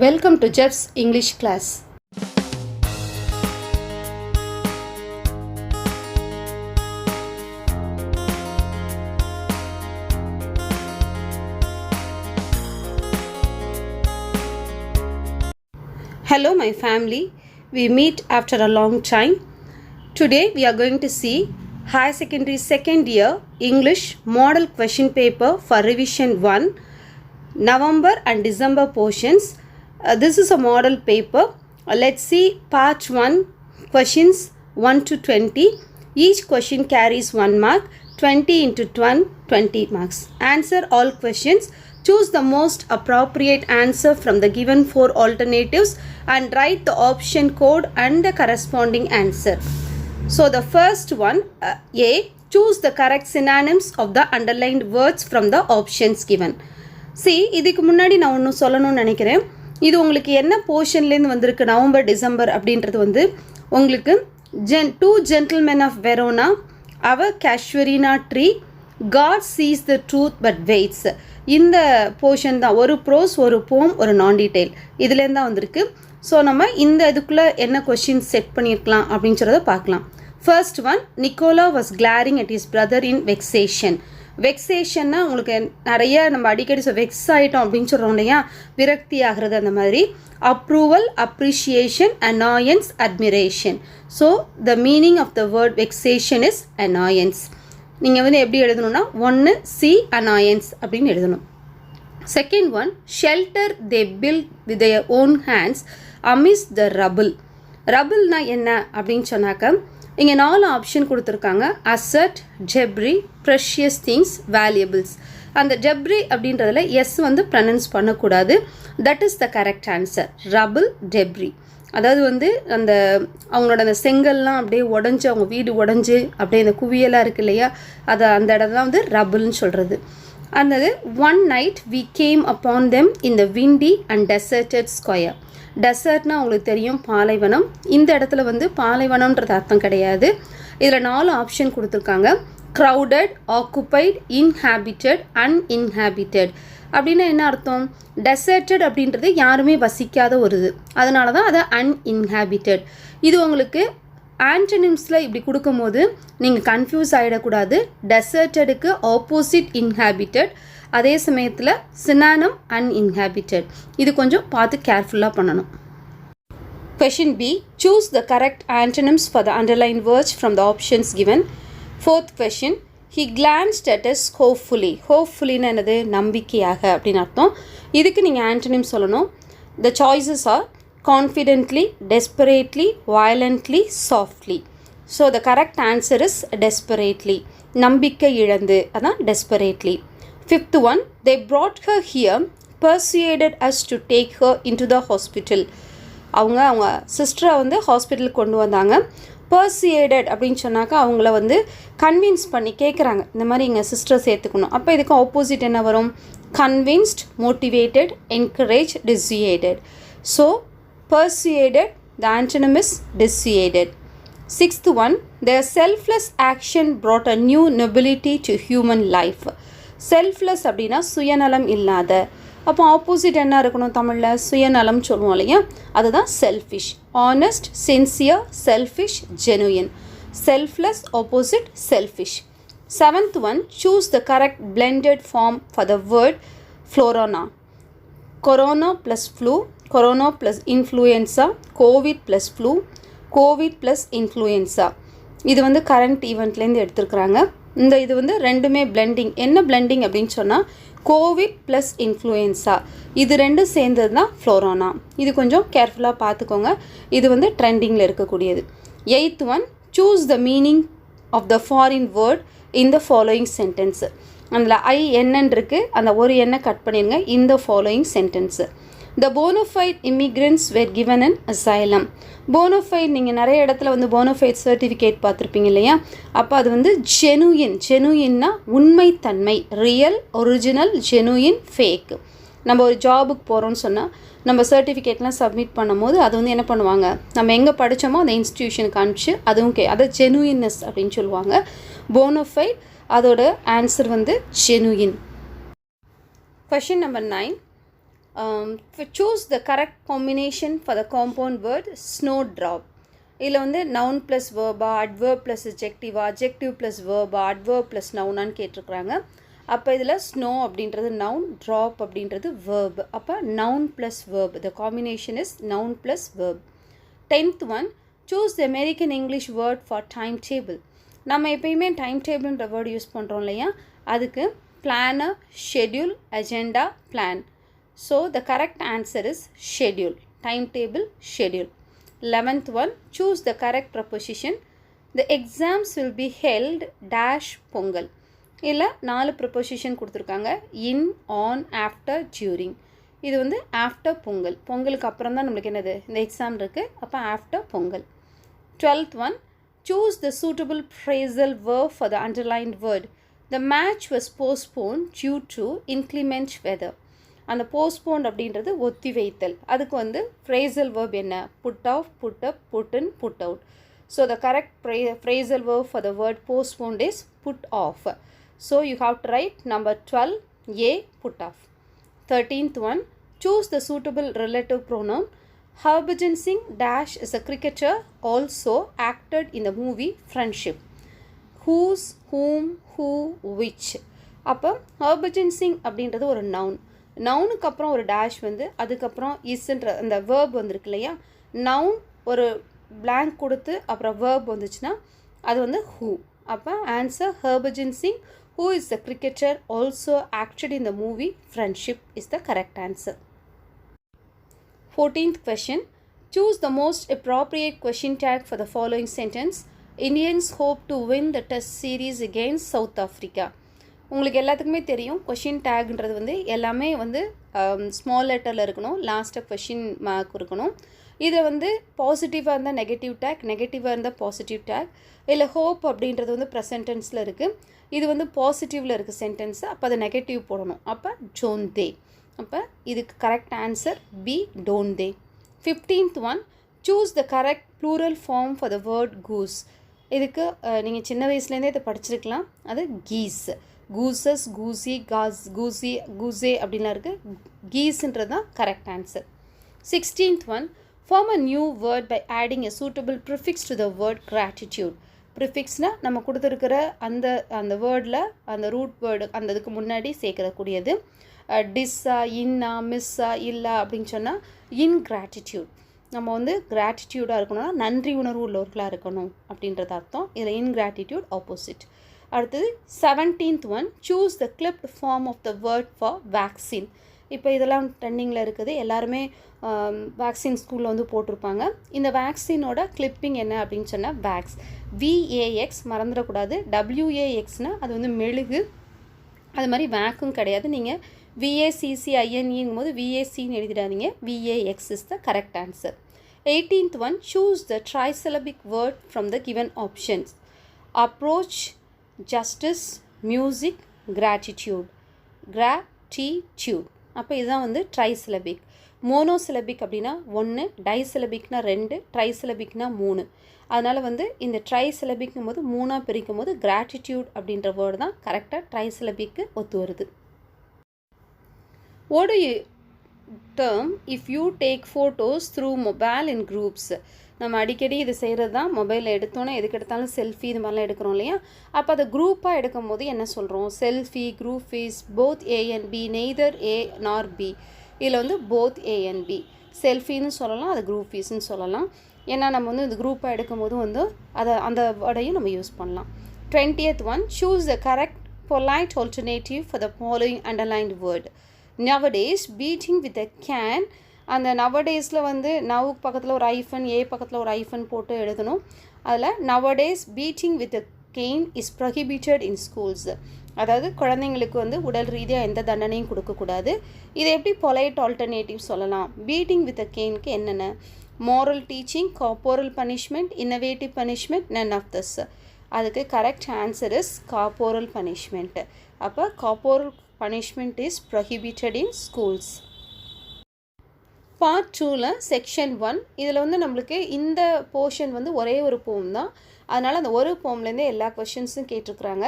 Welcome to Jeff's English class. Hello my family, we meet after a long time. Today we are going to see Higher Secondary Second Year English Model Question Paper for Revision 1, November and December portions. This is a model paper. Let's see part 1, questions 1 to 20. Each question carries 1 mark, 20 into 1, 20 marks. Answer all questions. Choose the most appropriate answer from the given 4 alternatives and write the option code and the corresponding answer. So the first one, A. Choose the correct synonyms of the underlined words from the options given. See, இதுக்கு முன்னாடி நான் ஒன்று சொல்லணும்னு நினைக்கிறேன். இது உங்களுக்கு என்ன போர்ஷன்லேருந்து வந்திருக்கு நவம்பர் டிசம்பர் அப்படின்றது வந்து உங்களுக்கு two gentlemen of Verona, our casuarina tree, God sees the truth but waits. இந்த போர்ஷன் தான், ஒரு ப்ரோஸ், ஒரு போம், ஒரு நான் டீட்டெயில், இதுலேருந்து தான் வந்திருக்கு. ஸோ நம்ம இந்த இதுக்குள்ளே என்ன கொஷின் செட் பண்ணியிருக்கலாம் அப்படின்னு சொல்கிறத பார்க்கலாம். First one, Nicola was glaring at his brother in vexation. வெக்ஸேஷன்னா உங்களுக்கு நிறைய நம்ம அடிக்கடி வெக்ஸ் ஆகிட்டோம் அப்படின்னு சொல்கிறோம் இல்லையா, விரக்தி ஆகிறது அந்த மாதிரி. Approval, appreciation, annoyance, admiration. So the meaning of the word vexation is annoyance. நீங்கள் வந்து எப்படி எழுதணும்னா 1 சி அனாயன்ஸ் அப்படின்னு எழுதணும். Second one, shelter they built with their own hands amidst the rubble. ரபிள்னா என்ன அப்படின்னு சொன்னாக்க இங்கே 4 ஆப்ஷன் கொடுத்துருக்காங்க. Asset, debris, precious things, valuables. அந்த டெப்ரி அப்படின்றதுல எஸ் வந்து ப்ரனன்ஸ் பண்ணக்கூடாது. That is the correct answer. Rubble, debris. அதாவது வந்து அந்த அவங்களோட அந்த செங்கல்லாம் அப்படியே உடஞ்சி, அவங்க வீடு உடஞ்சி அப்படியே இந்த குவியலாக இருக்கு இல்லையா, அதை அந்த இடத்துல வந்து ரபிள்னு சொல்கிறது. அந்தது one night we came upon them in the windy and deserted square. டெசர்ட்னா உங்களுக்கு தெரியும், பாலைவனம். இந்த இடத்துல வந்து பாலைவனம்ன்றது அர்த்தம் கிடையாது. இதில் 4 ஆப்ஷன் கொடுத்துருக்காங்க. Crowded, occupied, inhabited, uninhabited. அப்படின்னா என்ன அர்த்தம்? டெசர்டட் அப்படின்றது யாருமே வசிக்காத ஒரு இது, அதனால தான் அதை அன்இன்ஹேபிட்டட். இது உங்களுக்கு ஆன்டனிம்ஸில் இப்படி கொடுக்கும்போது நீங்கள் கன்ஃபியூஸ் ஆகிடக்கூடாது. டெசர்டடுக்கு ஆப்போசிட் இன்ஹேபிட்டட், அதே சமயத்தில் சினானம் அன்இன்ஹேபிட்டட். இது கொஞ்சம் பார்த்து கேர்ஃபுல்லாக பண்ணணும். Question B. Choose the correct antonyms for the underlined words from the options given. Fourth question. He glanced at us hopefully. Hopefullyன்னு என்னது? நம்பிக்கையாக அப்படின்னு அர்த்தம். இதுக்கு நீங்கள் ஆன்டனிம் சொல்லணும். The choices are confidently, desperately, violently, softly. So the correct answer is desperately. நம்பிக்கை இழந்து, அதான் desperately. Fifth one, they brought her here, persuaded us to take her into the hospital. அவங்க சிஸ்டரை வந்து ஹாஸ்பிட்டலுக்கு கொண்டு வந்தாங்க. பர்சியேடட் அப்படின்னு சொன்னாக்கா அவங்கள வந்து கன்வின்ஸ் பண்ணி கேட்குறாங்க, இந்த மாதிரி எங்கள் சிஸ்டரை சேர்த்துக்கணும். அப்போ இதுக்கு ஆப்போசிட் என்ன வரும்? Convinced, motivated, encourage, dissuaded. So persuaded, the antonym is dissuaded. Sixth one, their selfless action brought a new nobility to human life. Selfless அப்படின்னா சுயநலம் இல்லாத. அப்போ ஆப்போசிட் என்ன இருக்கணும் தமிழில்? சுயநலம் சொல்லுவோம் இல்லையா, அதுதான் selfish. Honest, sincere, selfish, genuine. Selfless opposite selfish. Seventh one, choose the correct blended form for the word flurona. Corona plus flu, corona plus influenza, Covid plus flu, Covid plus influenza. இது வந்து current ஈவெண்ட்லேருந்து எடுத்துருக்குறாங்க. இந்த இது வந்து ரெண்டுமே blending. என்ன blending அப்படின்னு சொன்னால் Covid plus influenza, இது ரெண்டும் சேர்ந்தது தான் ஃப்ளோரோனா. இது கொஞ்சம் கேர்ஃபுல்லாக பார்த்துக்கோங்க, இது வந்து ட்ரெண்டிங்கில் இருக்கக்கூடியது. Eighth one, choose the meaning of the foreign word in the following sentence. அதில் என்னன்னு இருக்குது, அந்த ஒரு எண்ணை கட் பண்ணிடுங்க. இந்த following sentence. The bona fide immigrants were given an asylum. Bona fide நீங்கள் நிறைய இடத்துல வந்து bona fide certificate பார்த்துருப்பீங்க இல்லையா, அப்போ அது வந்து ஜெனுயின். ஜெனுயின்னா உண்மைத்தன்மை, ரியல், ஒரிஜினல், ஜெனுயின், ஃபேக். நம்ம ஒரு ஜாபுக்கு போகிறோன்னு சொன்னால் நம்ம சர்டிஃபிகேட்லாம் சப்மிட் பண்ணும் போது அது வந்து என்ன பண்ணுவாங்க, நம்ம எங்கே படித்தோமோ அந்த இன்ஸ்டிடியூஷனுக்கு அனுப்பிச்சு அதுவும் அதை ஜெனுயின்னஸ் அப்படின்னு சொல்லுவாங்க. bona fide அதோட ஆன்சர் வந்து genuine. Question number 9. choose the correct combination for the compound word snowdrop. இதில் வந்து noun plus verb, adverb plus adjective, adjective plus verb, adverb plus noun கேட்டிருக்கிறாங்க. அப்போ இதில் snow அப்படின்றது noun, drop அப்படின்றது verb. அப்போ noun plus verb. The combination is noun plus verb. 10th one, choose the American English word for timetable. நம்ம எப்பயுமே timetableன்ற word use பண்ணுறோம் இல்லையா, அதுக்கு planner, schedule, agenda, plan. So the correct answer is schedule. Timetable, schedule. 11th one, choose the correct preposition. The exams will be held dash Pongal. இல்லை 4 preposition கொடுத்துருக்காங்க. in, on, after, during. இது வந்து after Pongal. பொங்கலுக்கு அப்புறம் தான் நம்மளுக்கு என்னது இந்த எக்ஸாம் இருக்குது. அப்போ after Pongal. 12th one, choose the suitable phrasal verb for the underlined word. The match was postponed due to inclement weather. அந்த போஸ்ட்போன் அப்படின்றது ஒத்தி வைத்தல். அதுக்கு வந்து phrasal verb என்ன? put off, put up, put in, put out. So the correct phrasal verb for the word postponed is put off. So you have to write number 12 A, put off. 13th one, choose the suitable relative pronoun. Harbhajan Singh dash is a cricketer also acted in the movie Friendship. Whose, whom, who, which. அப்போ Harbhajan Singh அப்படின்றது ஒரு noun. நவுனுக்கு அப்புறம் ஒரு dash வந்து அதுக்கப்புறம் இஸ்ன்ற அந்த verb வந்துருக்கு இல்லையா, நவுன் ஒரு blank கொடுத்து அப்புறம் வேர்ப் வந்துச்சுன்னா அது வந்து who. அப்போ answer Harbhajan Singh, who is the cricketer also acted in the movie Friendship is the correct answer. 14th question, choose the most appropriate question tag for the following sentence. Indians hope to win the test series against South Africa. உங்களுக்கு எல்லாத்துக்குமே தெரியும் question டேக்ன்றது வந்து எல்லாமே வந்து small லெட்டரில் இருக்கணும், லாஸ்ட்டாக question mark இருக்கணும். இதில் வந்து பாசிட்டிவாக இருந்தால் நெகட்டிவ் டேக், நெகட்டிவாக இருந்தால் பாசிட்டிவ் டேக். இல்லை ஹோப் அப்படின்றது வந்து ப்ரெசன்ட் டென்ஸில் இருக்குது, இது வந்து பாசிட்டிவில் இருக்குது சென்டென்ஸ், அப்போ அதை நெகட்டிவ் போடணும். அப்போ டோன்ட் தே. அப்போ இதுக்கு correct answer B, don't they. 15th one, choose the correct plural form for the word goose. இதுக்கு நீங்கள் சின்ன வயசுலேருந்தே இதை படிச்சிருக்கலாம். அது கீஸ். கூசஸ், கூசி, காஸ், கூசி, கூசே அப்படின்லாம் இருக்குது. கீஸ்ன்றது தான் correct answer. 16th one, form a new word by adding a suitable prefix to the word gratitude. ப்ரிஃபிக்ஸ்னால் நம்ம கொடுத்துருக்கிற அந்த அந்த வேர்டில் அந்த ரூட் வேர்டு அந்த இதுக்கு முன்னாடி சேர்க்கக்கூடியது. டிஸ்ஸா, இன்னா, மிஸ்ஸா, இல்லா அப்படின்னு சொன்னால் இன்கிராட்டிடியூட். நம்ம வந்து கிராட்டிடியூடாக இருக்கணும்னா நன்றி உணர்வு உள்ளவர்களாக இருக்கணும் அப்படின்றது அர்த்தம். இதில் இன்கிராட்டிடியூட் ஆப்போசிட். அடுத்தது 17th one, choose the clipped form of the word for vaccine. இப்போ இதெல்லாம் ட்ரெண்டிங்கில் இருக்குது, எல்லாருமே வேக்சின் ஸ்கூலில் வந்து போட்டிருப்பாங்க. இந்த வேக்சினோட கிளிப்பிங் என்ன அப்படின்னு சொன்னால் வேக்ஸ், VAX மறந்துடக்கூடாது. WAXனால் அது வந்து மெழுகு, அது மாதிரி வேக்கும் கிடையாது. நீங்கள் VACCINEங்கும் போது VACன்னு எழுதிடாதீங்க, VAX is the correct answer. 18th one, choose the trisyllabic word from the given options. Approach, justice, music, gratitude. Gratitude. அப்போ இதுதான் வந்து ட்ரைசிலபிக். மோனோசிலபிக் அப்படின்னா 1, டைசிலபிக்னா 2, ட்ரைசிலபிக்னா 3. அதனால் வந்து இந்த ட்ரைசிலபிக்னும் போது 3ஆக பிரிக்கும் போது கிராட்டிடியூட் அப்படின்ற வேர்டு தான் கரெக்டாக ட்ரைசிலபிக்கு ஒத்து வருது. What do you term if you take photos through mobile in groups? நம்ம அடிக்கடி இது செய்கிறது தான், மொபைலில் எடுத்தோன்னே எதுக்கு எடுத்தாலும் செல்ஃபி இது மாதிரிலாம் எடுக்கிறோம் இல்லையா. அப்போ அதை குரூப்பாக எடுக்கும் போது என்ன சொல்கிறோம்? Selfie, group fees, both A and B, neither A nor B. இதில் வந்து போத் A and B. செல்ஃபின்னு சொல்லலாம், அது குரூப் ஃபீஸ்ன்னு சொல்லலாம். ஏன்னா நம்ம வந்து இந்த குரூப்பாக எடுக்கும் போது வந்து அதை அந்த வேர்டையும் நம்ம யூஸ் பண்ணலாம். 20th one, choose the correct polite alternative for the following underlined word. Nowadays, beating with a can. அந்த நவடேஸில் வந்து நவுக்கு பக்கத்தில் ஒரு ஐஃபன், ஏ பக்கத்தில் ஒரு ஐஃபன் போட்டு எழுதணும். அதில் nowadays beating with a gain is prohibited in schools. அதாவது குழந்தைங்களுக்கு வந்து உடல் ரீதியாக எந்த தண்டனையும் கொடுக்கக்கூடாது. இதை எப்படி பொலைட் ஆல்டர்னேட்டிவ் சொல்லலாம்? பீட்டிங் வித் அ கெயினுக்கு என்னென்ன? moral teaching, corporal punishment, innovative punishment, none of this. அதுக்கு correct answer is corporal punishment. அப்போ corporal punishment is prohibited in schools. Part 2ல் செக்ஷன் 1 இதில் வந்து நம்மளுக்கு இந்த போர்ஷன் வந்து ஒரே ஒரு போம் தான். அதனால் அந்த ஒரு போம்லேருந்தே எல்லா கொஷின்ஸும் கேட்டிருக்குறாங்க.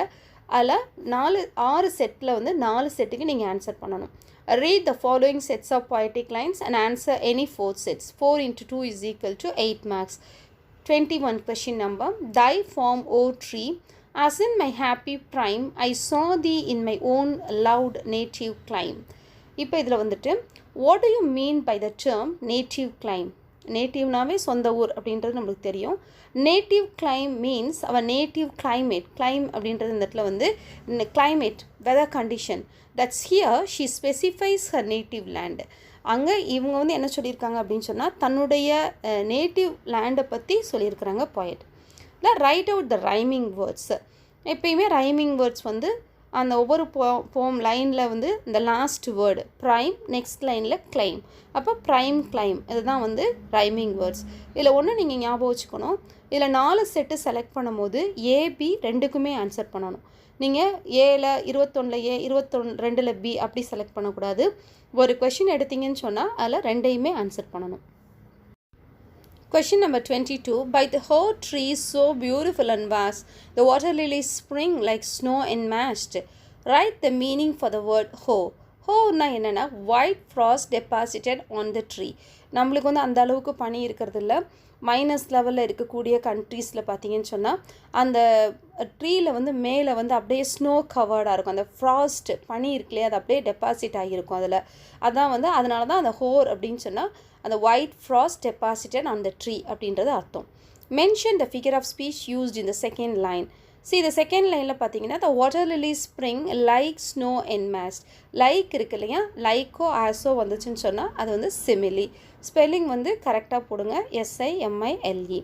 அதில் 6 செட்டில் வந்து 4 செட்டுக்கு நீங்கள் ஆன்சர் பண்ணணும். Read the following sets of poetic lines and answer any 4 sets. 4 into 2 is equal to 8 marks. 21 question number. Thy form, O tree, as in my happy prime, I saw thee in my own loud native clime. இப்போ இதில் வந்துட்டு what do you mean by the term native clime? நேட்டிவ்னாவே சொந்த ஊர் அப்படின்றது நம்மளுக்கு தெரியும். Native claim means our native climate. Claim அப்படின்றது இந்த இடத்துல வந்து climate, weather condition. That's here she specifies her native land. அங்கே இவங்க வந்து என்ன சொல்லியிருக்காங்க அப்படின்னு சொன்னால் தன்னுடைய நேட்டிவ் லேண்டை பற்றி சொல்லியிருக்கிறாங்க poet. இல்லை right out the rhyming words. எப்பயுமே ரைமிங் வேர்ட்ஸ் வந்து அந்த ஒவ்வொரு போம் லைனில் வந்து இந்த லாஸ்ட் வேர்டு ப்ரைம், நெக்ஸ்ட் லைனில் கிளைம். அப்போ ப்ரைம் கிளைம் இதுதான் வந்து ரைமிங் வேர்ட்ஸ். இதில் ஒன்று நீங்கள் ஞாபகம் வச்சுக்கணும், இதில் 4 செட்டு செலக்ட் பண்ணும்போது ஏபி ரெண்டுக்குமே ஆன்சர் பண்ணணும். நீங்கள் ஏல 21 ஏ 22 பி அப்படி செலக்ட் பண்ணக்கூடாது. ஒரு கொஷின் எடுத்தீங்கன்னு சொன்னால் அதில் ரெண்டையுமே ஆன்சர் பண்ணணும். Question number 22. By the whole tree so beautiful and vast, the water lilies spring like snow enmeshed. Write the meaning for the word ho. ஹோன்னா என்னென்னா white frost deposited on the tree. நம்மளுக்கு வந்து அந்த அளவுக்கு பனி இருக்கிறது இல்லை. Minus லெவலில் இருக்கக்கூடிய கண்ட்ரீஸில் பார்த்தீங்கன்னு சொன்னால் அந்த ட்ரீயில் வந்து மேலே வந்து அப்படியே ஸ்னோ கவர்டாக இருக்கும். அந்த ஃப்ராஸ்ட் பனி இருக்குல்லையே அது அப்படியே டெபாசிட் ஆகியிருக்கும் அதில். அதான் வந்து அதனால தான் அந்த ஹோர் அப்படின்னு சொன்னால் அந்த white frost deposited on the tree அப்படின்றது அர்த்தம். Mention the figure of speech used in the second line. இந்த செகண்ட் லைனில் பார்த்தீங்கன்னா the water lily spring like snow enmassed. Like இருக்கு இல்லையா, லைக்கோ ஆஸோ வந்துச்சுன்னு சொன்னால் அது வந்து சிமிலி. ஸ்பெல்லிங் வந்து கரெக்டாக போடுங்க, SIMILE.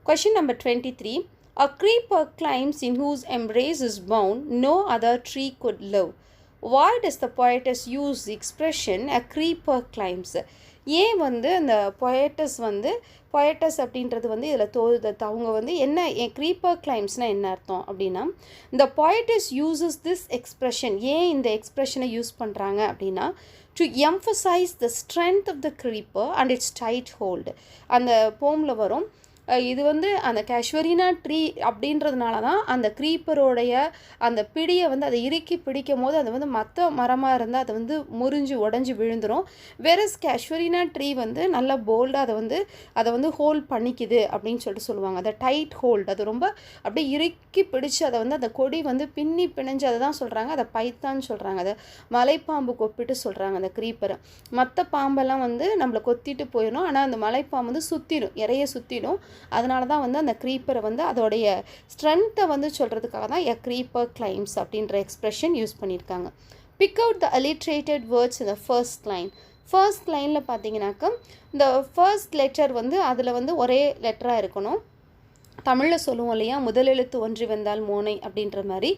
Question number 23. A creeper climbs in whose embrace is bound, no other tree could live. Why does the poetess use the expression a creeper climbs? ஏன் வந்து அந்த poetess அப்படின்றது வந்து இதில் அவங்க வந்து என்ன creeper climbsனால் என்ன அர்த்தம் அப்படின்னா, the poetess uses this expression. ஏன் இந்த எக்ஸ்ப்ரெஷனை யூஸ் பண்ணுறாங்க அப்படின்னா, to emphasize the strength of the creeper and its tight hold. அந்த போமில் வரும் இது வந்து அந்த கேஷ்வரினா ட்ரீ அப்படின்றதுனால தான் அந்த க்ரீப்பரோடைய அந்த பிடியை வந்து அதை இறுக்கி பிடிக்கும் போது அது வந்து மற்ற மரமாக இருந்தால் அது வந்து முறிஞ்சு உடஞ்சி விழுந்துடும். வெரஸ் கேஷ்வரினா ட்ரீ வந்து நல்ல போல்டாக அதை வந்து ஹோல்ட் பண்ணிக்குது அப்படின்னு சொல்லுவாங்க. அதை டைட் ஹோல்டு, அது ரொம்ப அப்படியே இறுக்கி பிடிச்சி அதை வந்து அந்த கொடி வந்து பின்னி பிணைஞ்சு அதை தான் சொல்கிறாங்க. அதை பைத்தான்னு சொல்கிறாங்க. அதை மலைப்பாம்பு கொப்பிட்டு சொல்கிறாங்க அந்த க்ரீப்பரை. மற்ற பாம்பெல்லாம் வந்து நம்மளை கொத்திட்டு போயிடும், ஆனால் அந்த மலைப்பாம்பு வந்து சுற்றிடும், இறைய சுற்றிடும். அதனால தான் வந்து அந்த க்ரீப்பரை வந்து அதோடைய ஸ்ட்ரென்த்தை வந்து சொல்கிறதுக்காக தான் எ க்ரீப்பர் கிளைம்ஸ் அப்படின்ற எக்ஸ்ப்ரெஷன் யூஸ் பண்ணியிருக்காங்க. Big out the alliterated words in the first line. First லைனில் பார்த்தீங்கன்னாக்கா இந்த ஃபர்ஸ்ட் லெட்டர் வந்து அதில் வந்து ஒரே லெட்டராக இருக்கணும். தமிழில் சொல்லுவோம் இல்லையா, முதல் எழுத்து ஒன்றி வந்தால் மோனை அப்படின்ற மாதிரி.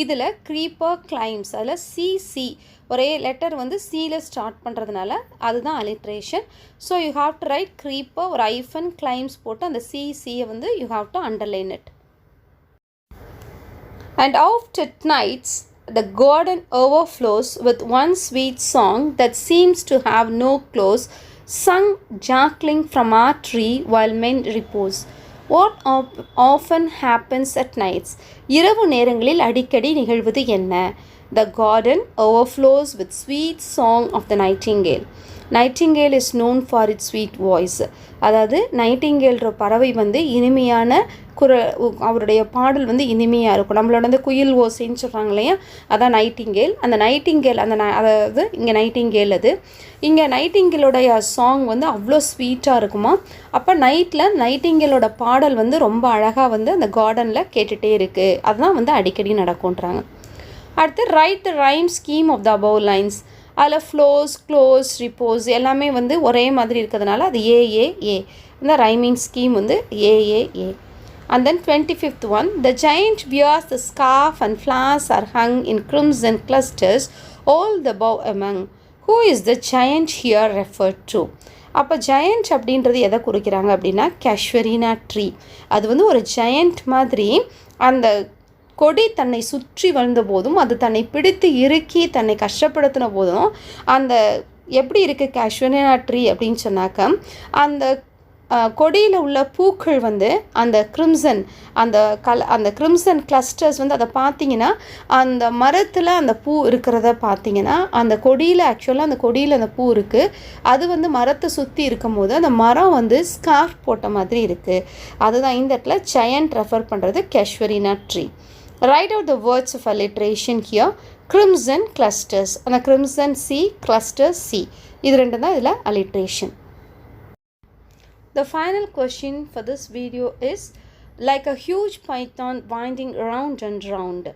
இதில் க்ரீப்பர் கிளைம்ஸ் அதில் CC ஒரே லெட்டர் வந்து சியில் ஸ்டார்ட் பண்ணுறதுனால அதுதான் alliteration. So you have to write creeper ஒரு ஐஃபன் கிளைம்ஸ் போட்டு அந்த CCயை வந்து you have to underline it. And oft at nights the garden overflows with one sweet song that seems to have no close, sung jangling from our tree while men repose. What often happens at nights? இரவு நேரங்களில் அடிக்கடி நிகழ்வது என்ன? The garden overflows with sweet song of the nightingale. Nightingale is known for its sweet voice. அதாவது நைட்டிங்கேல்ற பறவை வந்து இனிமையான அவருடைய பாடல் வந்து இனிமையாக இருக்கும். நம்மளோட வந்து குயில் ஓசைன்னு சொல்கிறாங்க இல்லையா, அதான் நைட்டிங்கேல். அந்த நைட்டிங்கேல் அதாவது இங்கே நைட்டிங்கேல் அது இங்கே நைட்டிங்கேலோடைய சாங் வந்து அவ்வளோ ஸ்வீட்டாக இருக்குமா. அப்போ நைட்டில் நைட்டிங்கேலோட பாடல் வந்து ரொம்ப அழகாக வந்து அந்த கார்டனில் கேட்டுகிட்டே இருக்குது. அதுதான் வந்து அடிக்கடி நடக்கும்ன்றாங்க. அடுத்து write the rhyme scheme of the above lines. அதில் ஃப்ளோஸ், க்ளோஸ், ரிப்போஸ் எல்லாமே வந்து ஒரே மாதிரி இருக்கிறதுனால அது ஏஏஏ. இந்த ரைமிங் ஸ்கீம் வந்து ஏஏஏ. And then 25th one, the giant wears the scarf and flowers are hung in crimson clusters, all the bow among. Who is the giant here referred to? அப்போ giant அப்படின்றது எதை குறிக்கிறாங்க அப்படின்னா கேஷ்வரினா ட்ரீ. அது வந்து ஒரு giant மாதிரி அந்த கொடி தன்னை சுற்றி வந்த போதும் அது தன்னை பிடித்து இறுக்கி தன்னை கஷ்டப்படுத்தின போதும் அந்த எப்படி இருக்குது கேஷ்வரினா ட்ரீ அப்படின்னு சொன்னாக்க அந்த கொடியில் உள்ள பூக்கள் வந்து அந்த கிரிம்சன் அந்த கிரிம்சன் கிளஸ்டர்ஸ் வந்து அதை பார்த்தீங்கன்னா அந்த மரத்தில் அந்த பூ இருக்கிறத பார்த்தீங்கன்னா அந்த கொடியில் ஆக்சுவலாக அந்த கொடியில் அந்த பூ இருக்குது. அது வந்து மரத்தை சுற்றி இருக்கும் போது அந்த மரம் வந்து ஸ்கார்ஃப் போட்ட மாதிரி இருக்குது. அதுதான் இந்த இடத்துல giant ரெஃபர் பண்ணுறது casuarina tree. Write out the words of alliteration here. Crimson clusters. அந்த crimson C, clusters C. இது ரெண்டு தான் இதில் alliteration. The final question for this video is like a huge python winding round and round.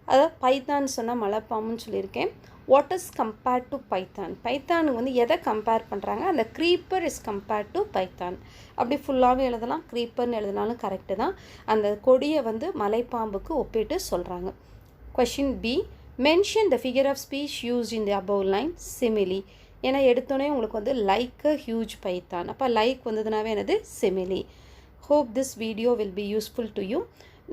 அதாவது python சொன்னால் மலைப்பாம்புன்னு சொல்லியிருக்கேன். What is compared to python? பைத்தானுக்கு வந்து எதை கம்பேர் பண்ணுறாங்க? அந்த creeper is compared to python. அப்படி ஃபுல்லாகவே எழுதலாம், க்ரீப்பர்னு எழுதினாலும் கரெக்டு தான். அந்த கொடியை வந்து மலைப்பாம்புக்கு ஒப்பிட்டு சொல்கிறாங்க. Question B. Mention the figure of speech used in the above line. Simile. ஏன்னா எடுத்தோடனே உங்களுக்கு வந்து லைக் அ ஹியூஜ் பைத்தான். அப்போ லைக் வந்ததுனாவே என்னது? Simile. Hope this video will be useful to you.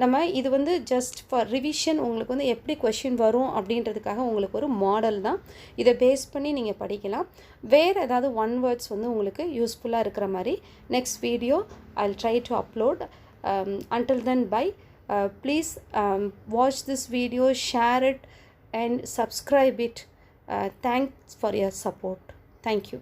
நம்ம இது வந்து ஜஸ்ட் ஃபார் ரிவிஷன், உங்களுக்கு வந்து எப்படி கொஷின் வரும் அப்படின்றதுக்காக உங்களுக்கு ஒரு மாடல் தான். இதை பேஸ் பண்ணி நீங்கள் படிக்கலாம். வேறு ஏதாவது ஒன் வேர்ட்ஸ் வந்து உங்களுக்கு யூஸ்ஃபுல்லாக இருக்கிற மாதிரி next video I will try to upload. Until then bye. Please watch this video, share it and subscribe it. Thanks for your support. Thank you.